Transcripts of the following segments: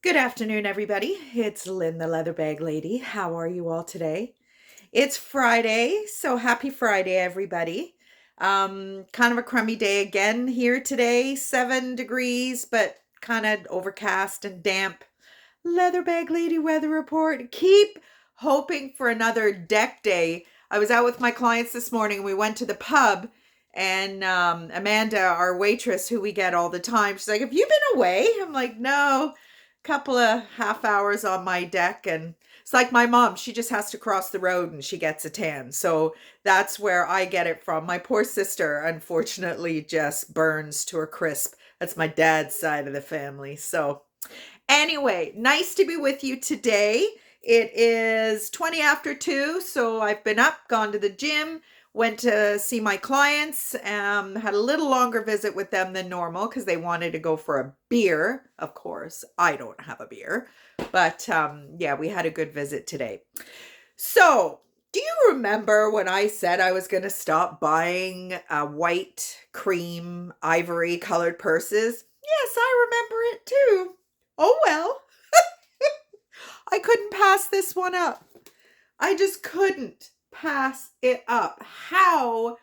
Good afternoon, everybody. It's Lynn, the leather bag lady. How are you all today? It's Friday, so happy Friday, everybody. Kind of a crummy day again here today, 7 degrees, but kind of overcast and damp. Leather bag lady weather report. Keep hoping for another deck day. I was out with my clients this morning. We went to the pub, and Amanda, our waitress, who we get all the time, she's like, "Have you been away?" I'm like, "No, couple of half hours on my deck." And it's like my mom, she just has to cross the road and she gets a tan. So that's where I get it from. My poor sister, unfortunately, just burns to a crisp. That's my dad's side of the family. So anyway, nice to be with you today. It is 20 after 2, so I've been up, gone to the gym, went to see my clients, had a little longer visit with them than normal because they wanted to go for a beer. Of course, I don't have a beer, but yeah, we had a good visit today. So, do you remember when I said I was going to stop buying white, cream, ivory colored purses? Yes, I remember it too. Oh well, I couldn't pass this one up. I just couldn't pass it up. How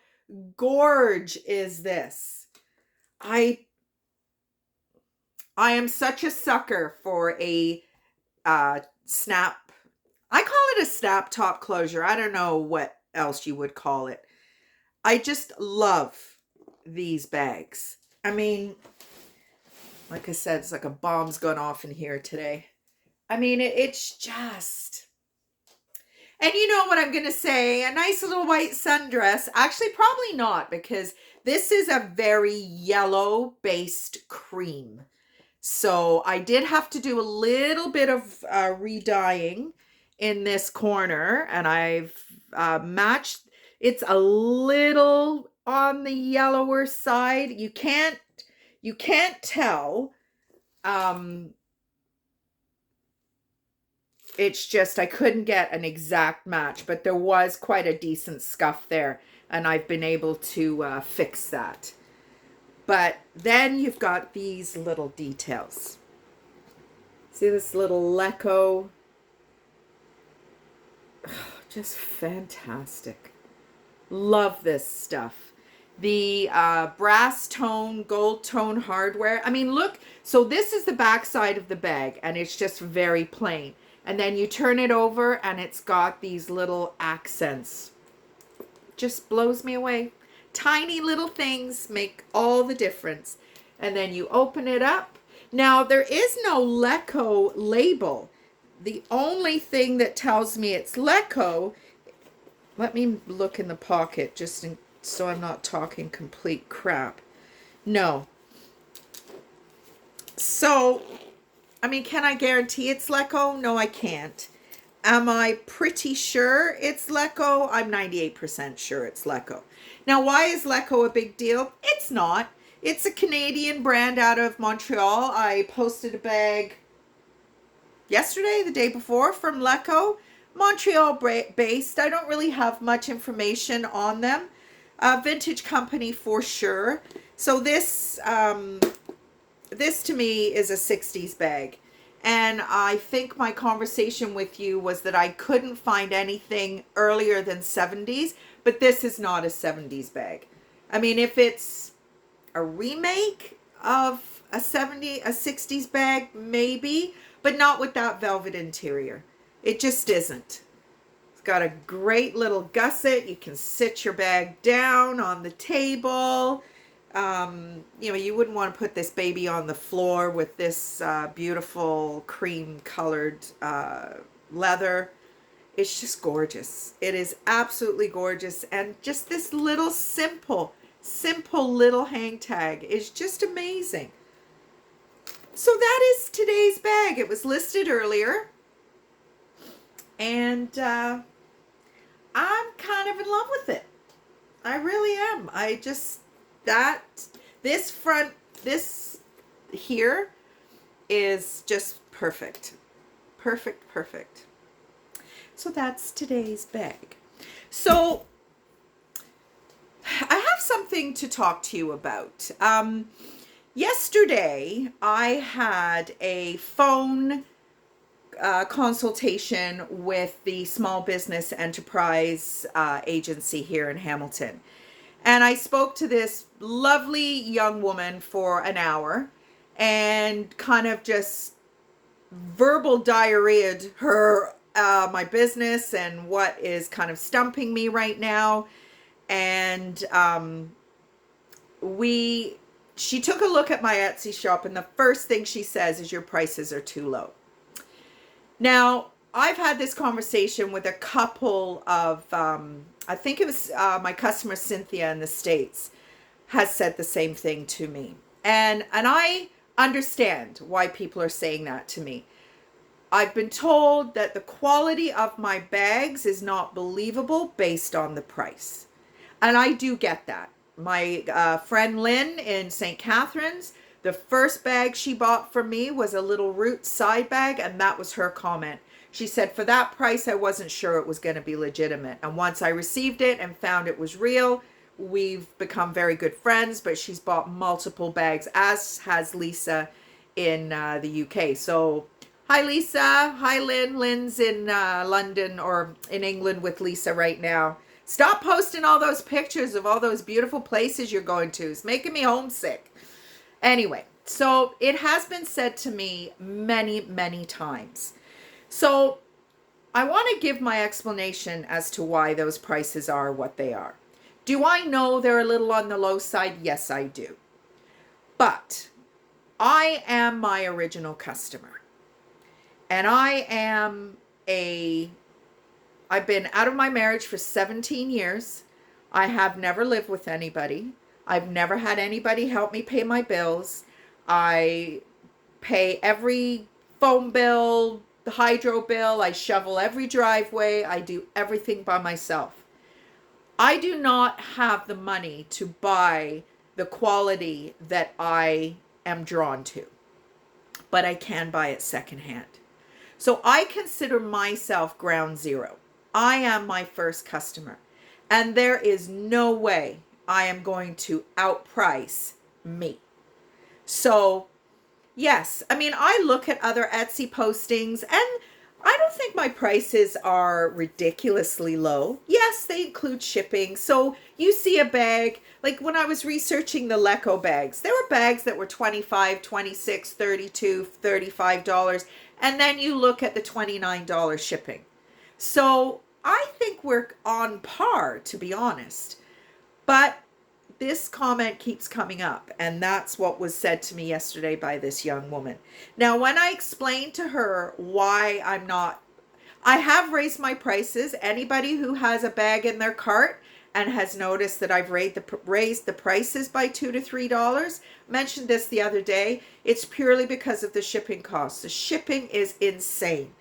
gorge is this? I I am such a sucker for a snap. I call it a snap top closure. I don't know what else you would call it. I just love these bags. I mean, like I said, it's like a bomb's gone off in here today. I mean, it's just. And you know what I'm going to say? A nice little white sundress. Actually, probably not, because this is a very yellow based cream. So I did have to do a little bit of re-dyeing in this corner, and I've matched. It's a little on the yellower side. You can't tell. It's just I couldn't get an exact match, but there was quite a decent scuff there, and I've been able to fix that. But then you've got these little details. See this little Leco? Just fantastic. Love this stuff. The brass tone, gold tone hardware. I mean, look. So this is the back side of the bag, and it's just very plain. And then you turn it over, and it's got these little accents. Just blows me away. Tiny little things make all the difference. And then you open it up. Now, there is no Leco label. The only thing that tells me it's Leco, let me look in the pocket so I'm not talking complete crap. No. So, I mean, can I guarantee it's Leco? No, I can't. Am I pretty sure it's Leco? I'm 98% sure it's Leco. Now, why is Leco a big deal? It's not. It's a Canadian brand out of Montreal. I posted a bag yesterday, the day before, from Leco. Montreal based. I don't really have much information on them. Vintage company for sure. So this to me is a 60s bag. And I think my conversation with you was that I couldn't find anything earlier than 70s, but this is not a 70s bag. I mean, if it's a remake of a 60s bag, maybe, but not with that velvet interior. It just isn't. It's got a great little gusset. You can sit your bag down on the table. You wouldn't want to put this baby on the floor with this beautiful cream colored leather. It's just gorgeous. It is absolutely gorgeous. And just this little simple little hang tag is just amazing. So that is today's bag. It was listed earlier. And I'm kind of in love with it. I really am. This here is just perfect. Perfect. So that's today's bag. So I have something to talk to you about. Yesterday, I had a phone consultation with the Small Business Enterprise Agency here in Hamilton. And I spoke to this lovely young woman for an hour and kind of just verbal diarrheaed her my business and what is kind of stumping me right now. And we she took a look at my Etsy shop, and the first thing she says is, your prices are too low. Now, I've had this conversation with a couple of, I think it was my customer Cynthia in the States has said the same thing to me. And I understand why people are saying that to me. I've been told that the quality of my bags is not believable based on the price. And I do get that. My friend Lynn in St. Catharines, the first bag she bought from me was a little Roots side bag, and that was her comment. She said, for that price, I wasn't sure it was going to be legitimate. And once I received it and found it was real, we've become very good friends, but she's bought multiple bags, as has Lisa in the UK. So hi, Lisa. Hi, Lynn. Lynn's in London or in England with Lisa right now. Stop posting all those pictures of all those beautiful places you're going to. It's making me homesick. Anyway, so it has been said to me many, many times. So I want to give my explanation as to why those prices are what they are. Do I know they're a little on the low side? Yes, I do. But I am my original customer. And I've been out of my marriage for 17 years. I have never lived with anybody. I've never had anybody help me pay my bills. I pay every phone bill, the hydro bill. I shovel every driveway. I do everything by myself. I do not have the money to buy the quality that I am drawn to, but I can buy it secondhand. So I consider myself ground zero. I am my first customer, and there is no way I am going to outprice me. So yes, I mean, I look at other Etsy postings, and I don't think my prices are ridiculously low. Yes, they include shipping. So you see a bag, like when I was researching the Leco bags, there were bags that were $25, $26, $32, $35, and then you look at the $29 shipping. So I think we're on par, to be honest. But this comment keeps coming up, and that's what was said to me yesterday by this young woman. Now, when I explained to her why I have raised my prices. Anybody who has a bag in their cart and has noticed that I've raised the prices by $2 to $3, mentioned this the other day, it's purely because of the shipping costs. The shipping is insane.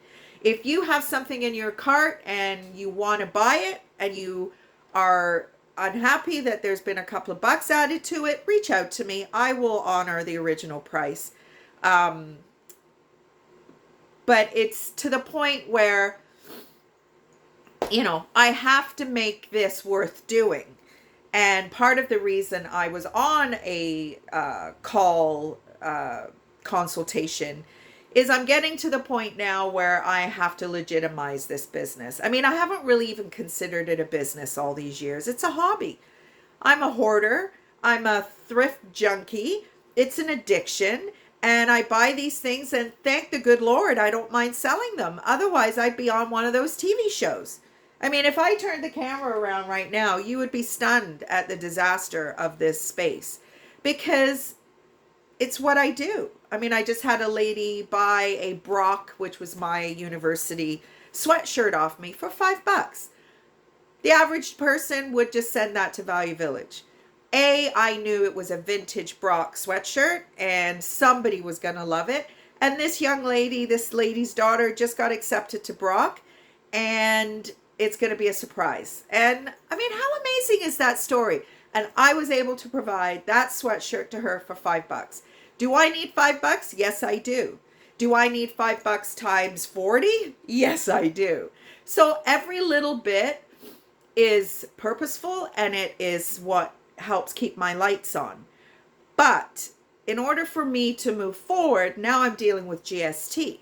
If you have something in your cart and you want to buy it and you are unhappy that there's been a couple of bucks added to it, reach out to me. I will honor the original price. But it's to the point where, I have to make this worth doing. And part of the reason I was on a consultation is I'm getting to the point now where I have to legitimize this business. I mean, I haven't really even considered it a business all these years. It's a hobby. I'm a hoarder. I'm a thrift junkie. It's an addiction. And I buy these things, and thank the good Lord, I don't mind selling them. Otherwise, I'd be on one of those TV shows. I mean, if I turned the camera around right now, you would be stunned at the disaster of this space, because it's what I do. I mean, I just had a lady buy a Brock, which was my university sweatshirt, off me for $5. The average person would just send that to Value Village. I knew it was a vintage Brock sweatshirt and somebody was going to love it. And this lady's daughter just got accepted to Brock, and it's going to be a surprise. And I mean, how amazing is that story? And I was able to provide that sweatshirt to her for $5. Do I need $5? Yes, I do. Do I need $5 times 40? Yes, I do. So every little bit is purposeful, and it is what helps keep my lights on. But in order for me to move forward, now I'm dealing with GST.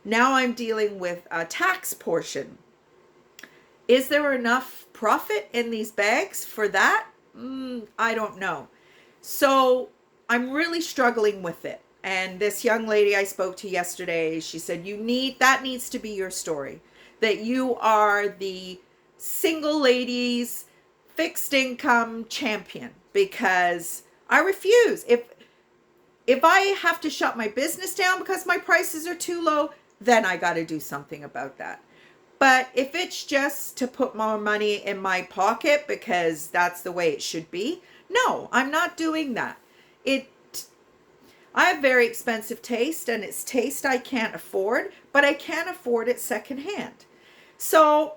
Now I'm dealing with a tax portion. Is there enough profit in these bags for that? I don't know. So I'm really struggling with it. And this young lady I spoke to yesterday, she said, that needs to be your story. That you are the single ladies fixed income champion, because I refuse. If I have to shut my business down because my prices are too low, then I got to do something about that. But if it's just to put more money in my pocket because that's the way it should be, no, I'm not doing that. It I have very expensive taste, and it's taste I can't afford, but I can afford it secondhand. So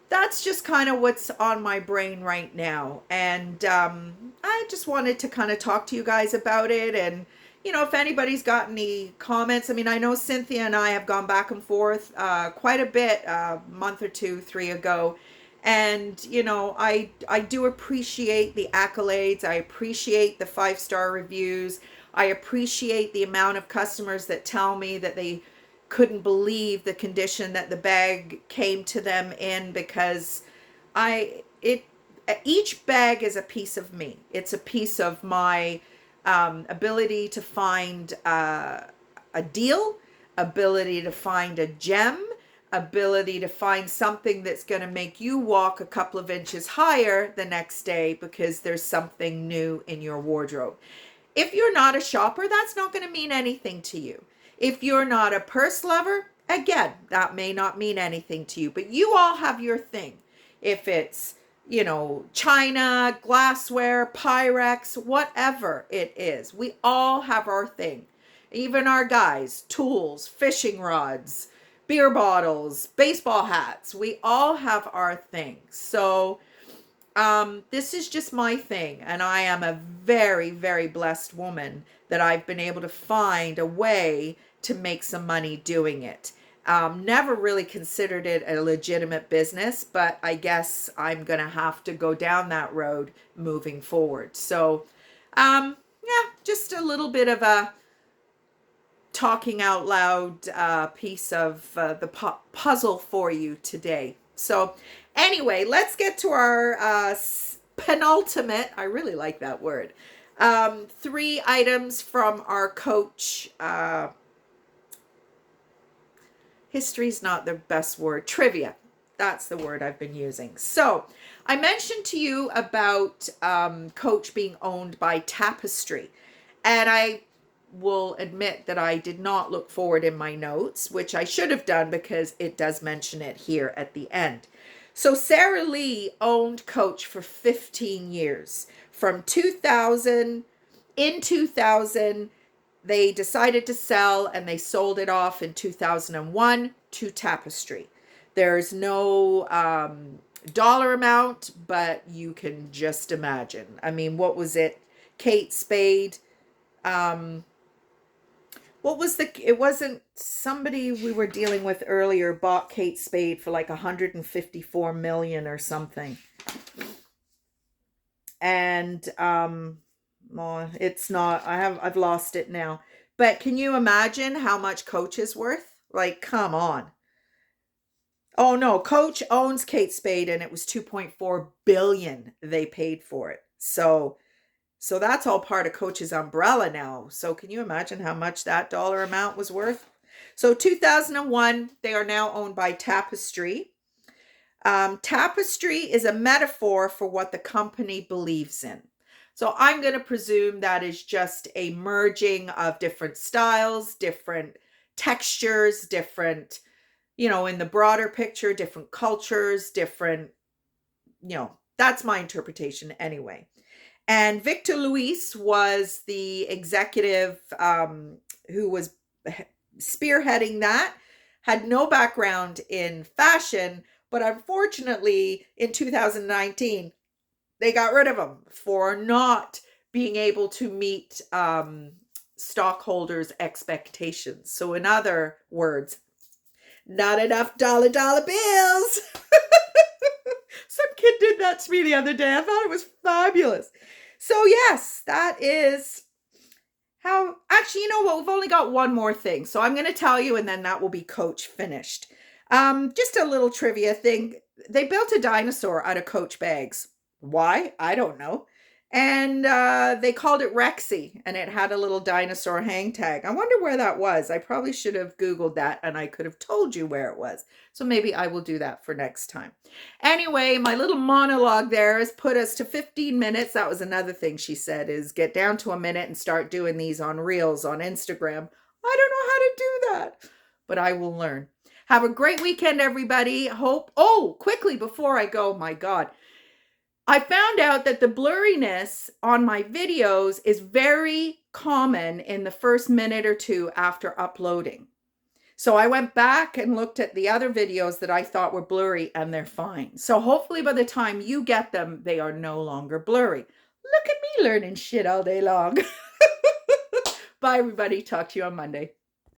that's just kind of what's on my brain right now. And I just wanted to kind of talk to you guys about it. And, if anybody's got any comments, I mean, I know Cynthia and I have gone back and forth quite a bit a month or two, 3 ago. And, I do appreciate the accolades. I appreciate the 5-star reviews. I appreciate the amount of customers that tell me that they couldn't believe the condition that the bag came to them in, because each bag is a piece of me. It's a piece of my ability to find a deal, ability to find a gem, ability to find something that's going to make you walk a couple of inches higher the next day because there's something new in your wardrobe. If you're not a shopper, that's not going to mean anything to you. If you're not a purse lover, again, that may not mean anything to you, but you all have your thing. If it's, china, glassware, Pyrex, whatever it is, we all have our thing. Even our guys, tools, fishing rods, beer bottles, baseball hats, we all have our thing. So this is just my thing, and I am a very, very blessed woman that I've been able to find a way to make some money doing it. Never really considered it a legitimate business, but I guess I'm going to have to go down that road moving forward. So, yeah, just a little bit of a talking out loud piece of the puzzle for you today. So anyway, let's get to our penultimate, I really like that word, 3 items from our coach. History's not the best word. Trivia. That's the word I've been using. So I mentioned to you about Coach being owned by Tapestry. And I will admit that I did not look forward in my notes, which I should have done because it does mention it here at the end. So Sarah Lee owned Coach for 15 years. From 2000, they decided to sell, and they sold it off in 2001 to Tapestry. There's no dollar amount, but you can just imagine. I mean, what was it? Kate Spade. It wasn't somebody we were dealing with earlier bought Kate Spade for like 154 million or something. And well, it's not, I've lost it now. But can you imagine how much Coach is worth? Like, come on. Oh no, Coach owns Kate Spade, and it was 2.4 billion they paid for it. So that's all part of Coach's umbrella now. So can you imagine how much that dollar amount was worth? So 2001, they are now owned by Tapestry. Tapestry is a metaphor for what the company believes in. So I'm going to presume that is just a merging of different styles, different textures, different, in the broader picture, different cultures, different, that's my interpretation anyway. And Victor Luis was the executive who was spearheading that, had no background in fashion, but unfortunately in 2019, they got rid of him for not being able to meet stockholders' expectations. So in other words, not enough dollar bills. Some kid did that to me the other day. I thought it was fabulous. So yes, that is How, actually, you know what? We've only got one more thing. So I'm going to tell you, and then that will be Coach finished. Just a little trivia thing. They built a dinosaur out of Coach bags. Why? I don't know. And they called it Rexy, and it had a little dinosaur hang tag. I wonder where that was. I probably should have Googled that, and I could have told you where it was. So maybe I will do that for next time. Anyway, my little monologue there has put us to 15 minutes. That was another thing she said, is get down to a minute and start doing these on Reels on Instagram. I don't know how to do that, but I will learn. Have a great weekend, everybody. Hope. Oh, quickly before I go, my God. I found out that the blurriness on my videos is very common in the first minute or two after uploading. So I went back and looked at the other videos that I thought were blurry, and they're fine. So hopefully by the time you get them, they are no longer blurry. Look at me learning shit all day long. Bye, everybody. Talk to you on Monday.